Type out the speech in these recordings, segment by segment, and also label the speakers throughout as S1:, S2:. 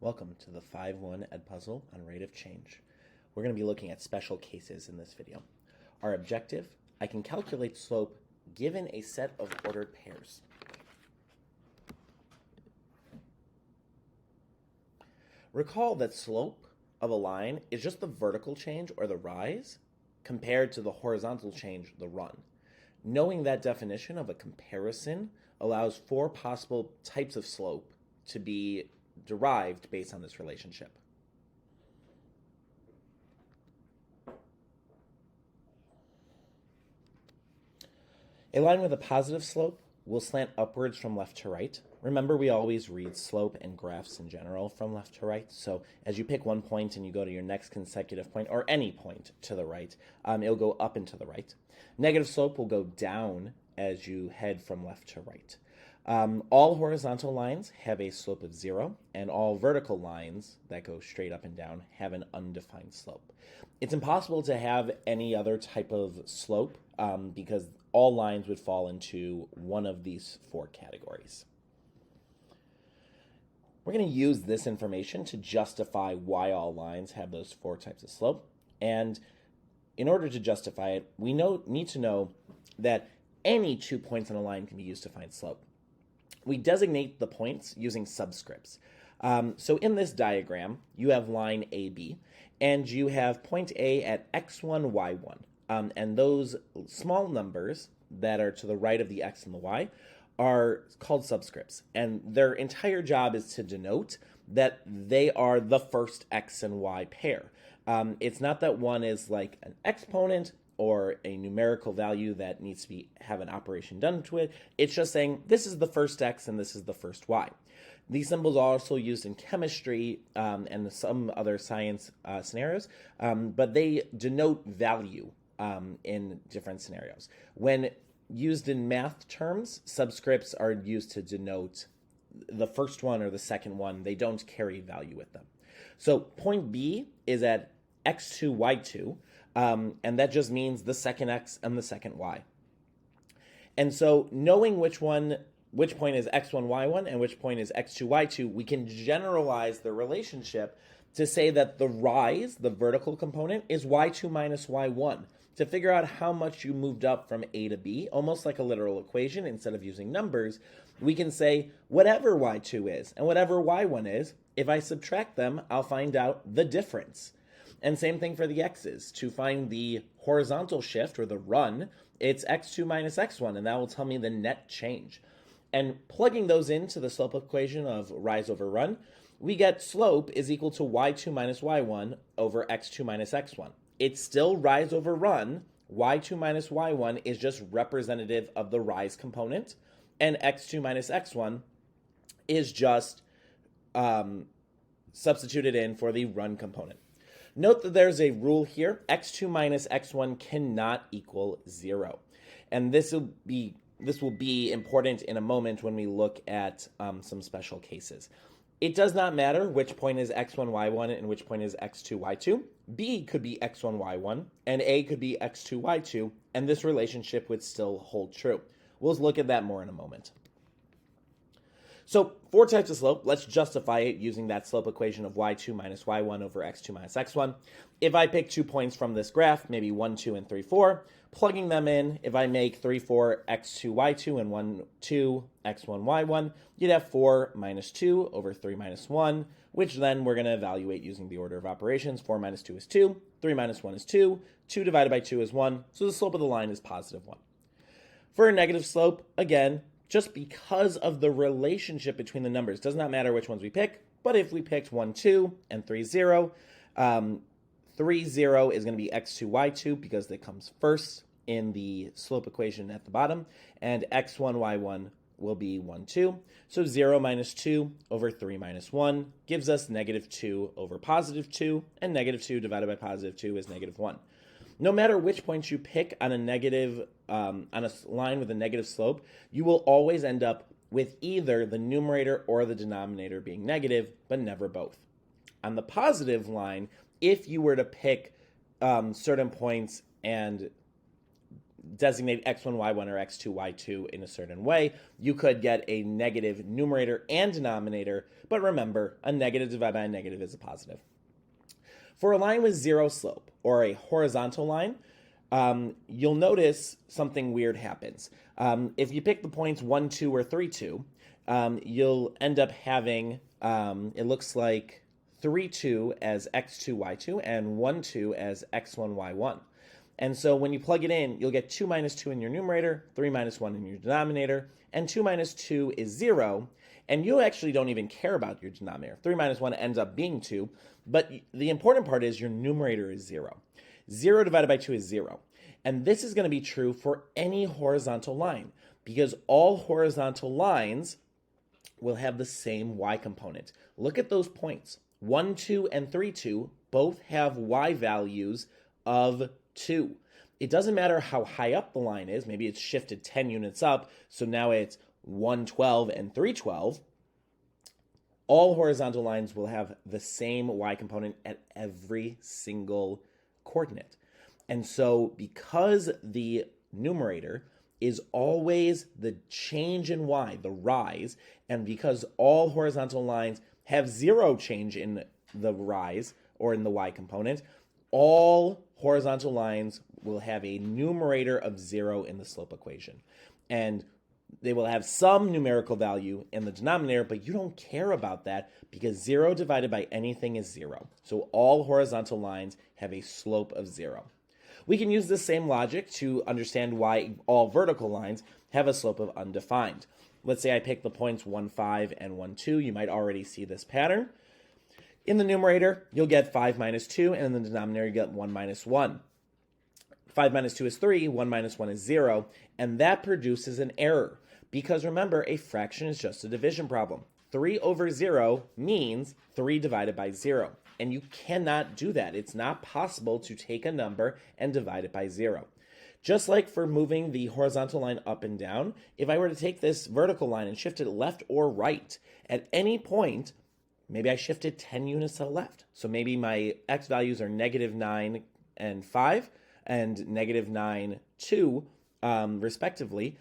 S1: Welcome to the 5-1 Edpuzzle on rate of change. We're going to be looking at special cases in this video. Our objective, I can calculate slope given a set of ordered pairs. Recall that slope of a line is just the vertical change or the rise compared to the horizontal change, the run. Knowing that definition of a comparison allows 4 possible types of slope to be derived based on this relationship. A line with a positive slope will slant upwards from left to right. Remember, we always read slope and graphs in general from left to right. So as you pick one point and you go to your next consecutive point, or any point to the right, it'll go up and to the right. Negative slope will go down as you head from left to right. All horizontal lines have a slope of 0, and all vertical lines that go straight up and down have an undefined slope. It's impossible to have any other type of slope because all lines would fall into one of these 4 categories. We're going to use this information to justify why all lines have those 4 types of slope. And in order to justify it, we need to know that any 2 points on a line can be used to find slope. We designate the points using subscripts. So in this diagram, you have line AB, and you have point A at x1, y1. And those small numbers that are to the right of the x and the y are called subscripts. And their entire job is to denote that they are the first x and y pair. It's not that one is like an exponent or a numerical value that needs to have an operation done to it. It's just saying this is the first x and this is the first y. These symbols are also used in chemistry and some other science scenarios, but they denote value in different scenarios. When used in math terms, subscripts are used to denote the first one or the second one. They don't carry value with them. So point B is at x2, y2, and that just means the second x and the second y. And so knowing which point is x1, y1, and which point is x2, y2, we can generalize the relationship to say that the rise, the vertical component, is y2 minus y1. To figure out how much you moved up from A to B, almost like a literal equation, instead of using numbers, we can say whatever y2 is and whatever y1 is, if I subtract them, I'll find out the difference. And same thing for the x's. To find the horizontal shift, or the run, it's x2 minus x1, and that will tell me the net change. And plugging those into the slope equation of rise over run, we get slope is equal to y2 minus y1 over x2 minus x1. It's still rise over run. Y2 minus y1 is just representative of the rise component, and x2 minus x1 is just substituted in for the run component. Note that there's a rule here. x2 minus x1 cannot equal 0. And this will be important in a moment when we look at some special cases. It does not matter which point is x1, y1 and which point is x2, y2. B could be x1, y1, and A could be x2, y2, and this relationship would still hold true. We'll look at that more in a moment. So 4 types of slope, let's justify it using that slope equation of y2 minus y1 over x2 minus x1. If I pick 2 points from this graph, maybe 1, 2, and 3, 4, plugging them in, if I make 3, 4, x2, y2, and 1, 2, x1, y1, you'd have 4 minus 2 over 3 minus 1, which then we're going to evaluate using the order of operations. 4 minus 2 is 2, 3 minus 1 is 2, 2 divided by 2 is 1, so the slope of the line is positive 1. For a negative slope, again, just because of the relationship between the numbers, does not matter which ones we pick, but if we picked 1, 2 and 3, 0, 3, 0 is going to be x2, y2 because it comes first in the slope equation at the bottom, and x1, y1 will be 1, 2. So 0 minus 2 over 3 minus 1 gives us negative 2 over positive 2, and negative 2 divided by positive 2 is negative 1. No matter which point you pick on a line with a negative slope, you will always end up with either the numerator or the denominator being negative, but never both. On the positive line, if you were to pick certain points and designate x1, y1 or x2, y2 in a certain way, you could get a negative numerator and denominator, but remember, a negative divided by a negative is a positive. For a line with zero slope, or a horizontal line, you'll notice something weird happens. If you pick the points 1, 2, or 3, 2, you'll end up having, it looks like 3, 2 as x2, y2, and 1, 2 as x1, y1. And so when you plug it in, you'll get 2 minus 2 in your numerator, 3 minus 1 in your denominator, and 2 minus 2 is 0, and you actually don't even care about your denominator. 3 minus 1 ends up being 2, but the important part is your numerator is 0. 0 divided by 2 is 0. And this is going to be true for any horizontal line, because all horizontal lines will have the same y component. Look at those points. 1, 2, and 3, 2 both have y values of 2. It doesn't matter how high up the line is. Maybe it's shifted 10 units up, so now it's 112 and 312. All horizontal lines will have the same y component at every single coordinate. And so because the numerator is always the change in y, the rise, and because all horizontal lines have 0 change in the rise or in the y component, all horizontal lines will have a numerator of 0 in the slope equation. And they will have some numerical value in the denominator, but you don't care about that because 0 divided by anything is 0. So all horizontal lines have a slope of 0. We can use this same logic to understand why all vertical lines have a slope of undefined. Let's say I pick the points 1, 5 and 1, 2. You might already see this pattern. In the numerator, you'll get 5 minus 2, and in the denominator, you get 1 minus 1. 5 minus 2 is 3, 1 minus 1 is 0, and that produces an error. Because remember, a fraction is just a division problem. 3 over 0 means 3 divided by 0. And you cannot do that. It's not possible to take a number and divide it by 0. Just like for moving the horizontal line up and down, if I were to take this vertical line and shift it left or right, at any point, maybe I shifted 10 units to the left. So maybe my x values are negative 9 and 5 and negative 9, 2, respectively.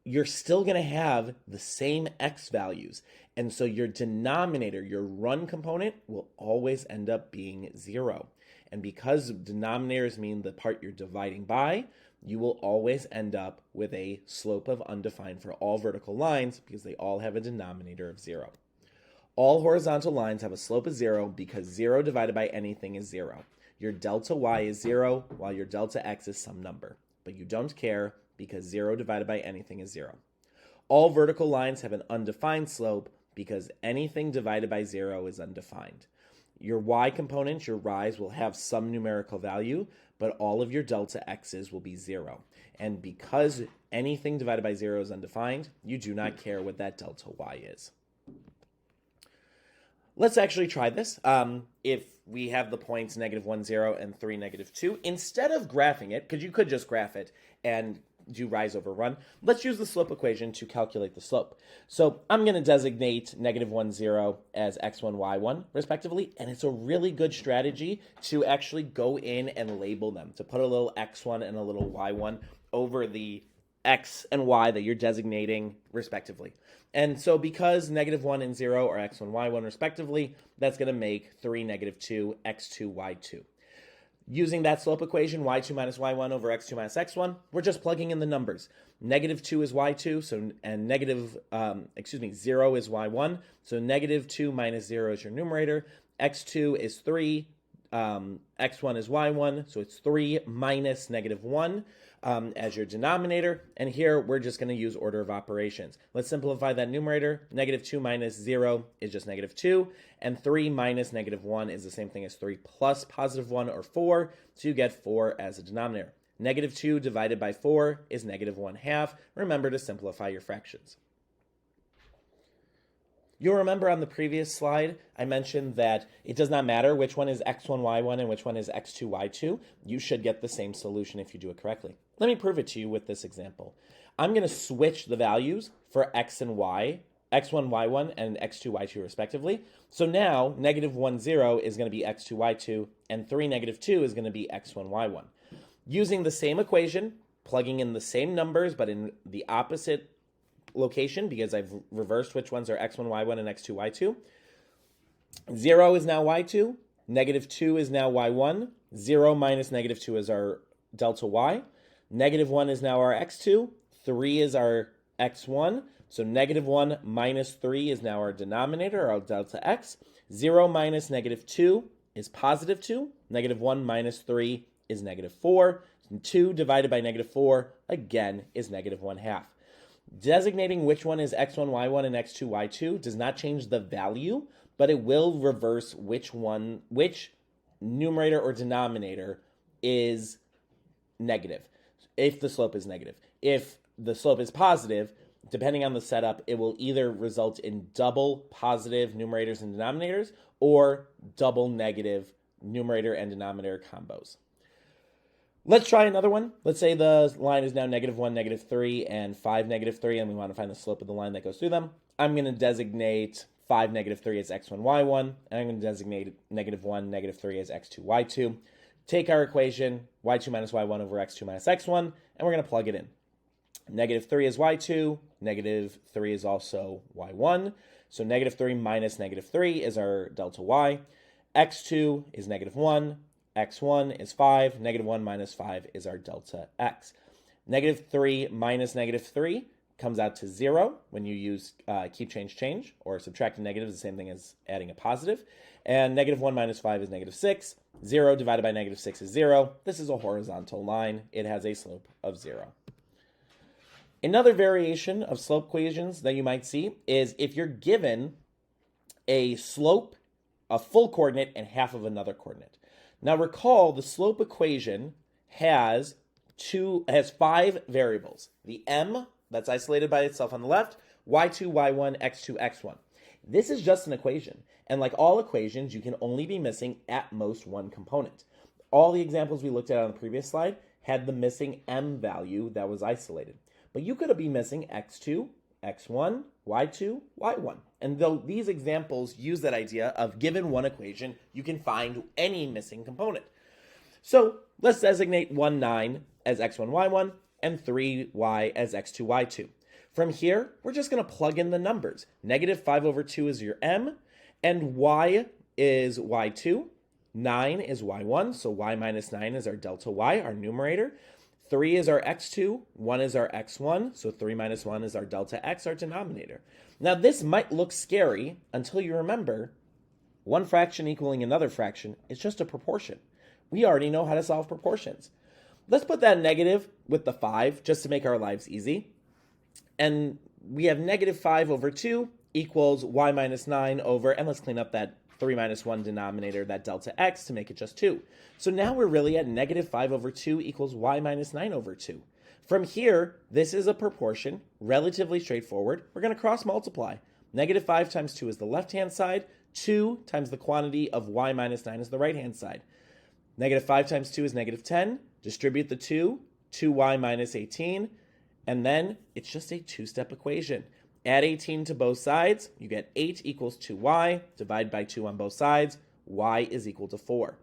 S1: You're still going to have the same x values. And so your denominator, your run component, will always end up being 0. And because denominators mean the part you're dividing by, you will always end up with a slope of undefined for all vertical lines because they all have a denominator of 0. All horizontal lines have a slope of 0 because 0 divided by anything is 0. Your delta y is 0 while your delta x is some number. But you don't care because 0 divided by anything is 0. All vertical lines have an undefined slope because anything divided by 0 is undefined. Your y component, your rise, will have some numerical value, but all of your delta x's will be 0. And because anything divided by 0 is undefined, you do not care what that delta y is. Let's actually try this. If we have the points negative 1, 0, and 3, negative 2, instead of graphing it, because you could just graph it and do rise over run, let's use the slope equation to calculate the slope. So I'm going to designate negative 1, 0 as x1, y1, respectively, and it's a really good strategy to actually go in and label them, to put a little x1 and a little y1 over the x and y that you're designating, respectively. And so because negative 1 and 0 are x1, y1, respectively, that's going to make 3, negative 2, x2, y2. Using that slope equation, y2 minus y1 over x2 minus x1, we're just plugging in the numbers. Negative 2 is y2, and 0 is y1, so negative 2 minus 0 is your numerator. X2 is 3, x1 is y1, so it's 3 minus negative 1 as your denominator. And here we're just going to use order of operations. Let's simplify that numerator. Negative 2 minus 0 is just negative 2, and 3 minus negative 1 is the same thing as 3 plus positive 1, or 4, so you get 4 as a denominator. Negative 2 divided by 4 is negative 1/2. Remember to simplify your fractions. You'll remember on the previous slide, I mentioned that it does not matter which one is x1, y1, and which one is x2, y2. You should get the same solution if you do it correctly. Let me prove it to you with this example. I'm going to switch the values for x and y, x1, y1, and x2, y2, respectively. So now, negative 1, 0 is going to be x2, y2, and 3, negative 2 is going to be x1, y1. Using the same equation, plugging in the same numbers but in the opposite location because I've reversed which ones are x1, y1, and x2, y2. 0 is now y2. Negative 2 is now y1. 0 minus negative 2 is our delta y. Negative 1 is now our x2. 3 is our x1. So negative 1 minus 3 is now our denominator, our delta x. 0 minus negative 2 is positive 2. Negative 1 minus 3 is negative 4. And 2 divided by negative 4, again, is negative 1/2. Designating which one is x1, y1, and x2, y2 does not change the value, but it will reverse which numerator or denominator is negative, if the slope is negative. If the slope is positive, depending on the setup, it will either result in double positive numerators and denominators or double negative numerator and denominator combos. Let's try another one. Let's say the line is now negative 1, negative 3, and 5, negative 3, and we want to find the slope of the line that goes through them. I'm going to designate 5, negative 3 as x1, y1, and I'm going to designate negative 1, negative 3 as x2, y2. Take our equation, y2 minus y1 over x2 minus x1, and we're going to plug it in. Negative 3 is y2, negative 3 is also y1, so negative 3 minus negative 3 is our delta y. x2 is negative 1, x1 is 5, negative 1 minus 5 is our delta x. Negative 3 minus negative 3 comes out to 0 when you use keep, change, or subtract a negative is the same thing as adding a positive. And negative 1 minus 5 is negative 6. 0 divided by negative 6 is 0. This is a horizontal line. It has a slope of 0. Another variation of slope equations that you might see is if you're given a slope, a full coordinate, and half of another coordinate. Now recall the slope equation has 5 variables. The m, that's isolated by itself on the left, y2, y1, x2, x1. This is just an equation, and like all equations, you can only be missing at most one component. All the examples we looked at on the previous slide had the missing m value that was isolated. But you could be missing x2, x1, y2, y1. And though these examples use that idea of given one equation, you can find any missing component. So let's designate 1, 9 as x1, y1, and 3y as x2, y2. From here, we're just going to plug in the numbers. Negative 5 over 2 is your m, and y is y2. 9 is y1, so y minus 9 is our delta y, our numerator. 3 is our x2, 1 is our x1, so 3 minus 1 is our delta x, our denominator. Now this might look scary until you remember one fraction equaling another fraction is just a proportion. We already know how to solve proportions. Let's put that negative with the 5 just to make our lives easy. And we have negative 5 over 2 equals y minus 9 over, and let's clean up that 3 minus 1 denominator, that delta x, to make it just 2. So now we're really at negative 5 over 2 equals y minus 9 over 2. From here, this is a proportion, relatively straightforward. We're going to cross multiply. Negative 5 times 2 is the left-hand side. 2 times the quantity of y minus 9 is the right-hand side. Negative 5 times 2 is negative 10. Distribute the 2, 2y minus 18. And then it's just a two-step equation. Add 18 to both sides, you get 8 equals 2y, divide by 2 on both sides, y is equal to 4.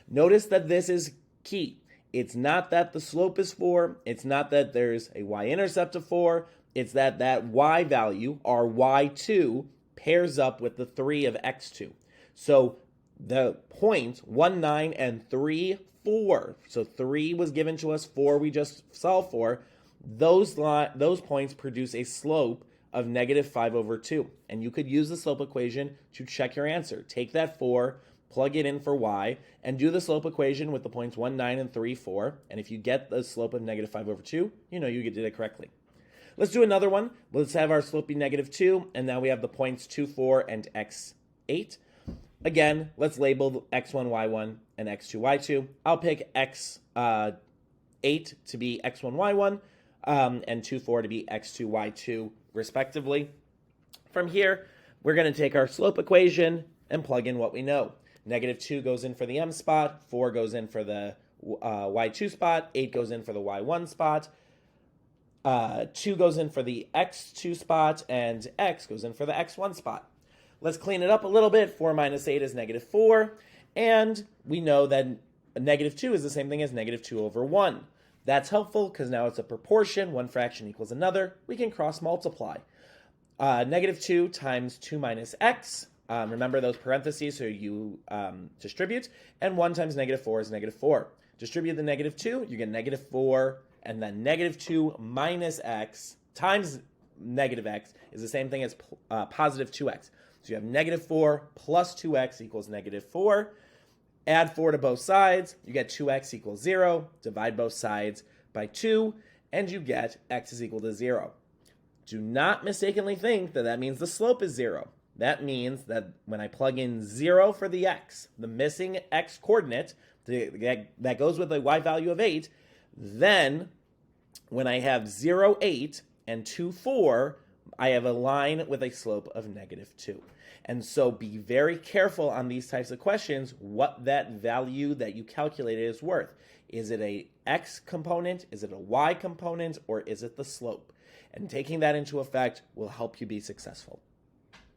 S1: Notice that this is key. It's not that the slope is 4, it's not that there's a y-intercept of 4, it's that that y value, our y2, pairs up with the 3 of x2. So the points 1, 9, and 3, 4. So 3 was given to us, 4 we just solved for. Those points produce a slope of negative 5 over 2. And you could use the slope equation to check your answer. Take that 4, plug it in for y, and do the slope equation with the points 1, 9, and 3, 4. And if you get the slope of negative 5 over 2, you know you did it correctly. Let's do another one. Let's have our slope be negative 2, and now we have the points 2, 4, and x8. Again, let's label x1, y1, and x2, y2. I'll pick x8 to be x1, y1, and 2, 4 to be x2, y2, respectively. From here, we're going to take our slope equation and plug in what we know. Negative 2 goes in for the m spot, 4 goes in for the y2 spot, 8 goes in for the y1 spot, 2 goes in for the x2 spot, and x goes in for the x1 spot. Let's clean it up a little bit. 4 minus 8 is negative 4, and we know that negative 2 is the same thing as negative 2 over 1. That's helpful because now it's a proportion. One fraction equals another. We can cross multiply. Negative 2 times 2 minus x. Remember those parentheses so you distribute. And 1 times negative 4 is negative 4. Distribute the negative 2, you get negative 4. And then negative 2 minus x times negative x is the same thing as positive 2x. So you have negative 4 plus 2x equals negative 4. Add 4 to both sides, you get 2x equals 0. Divide both sides by 2, and you get x is equal to 0. Do not mistakenly think that that means the slope is 0. That means that when I plug in 0 for the x, the missing x coordinate, that goes with a y value of 8, then when I have 0, 8, and 2, 4, I have a line with a slope of negative 2. And so be very careful on these types of questions what that value that you calculated is worth. Is it a x component? Is it a y component? Or is it the slope? And taking that into effect will help you be successful.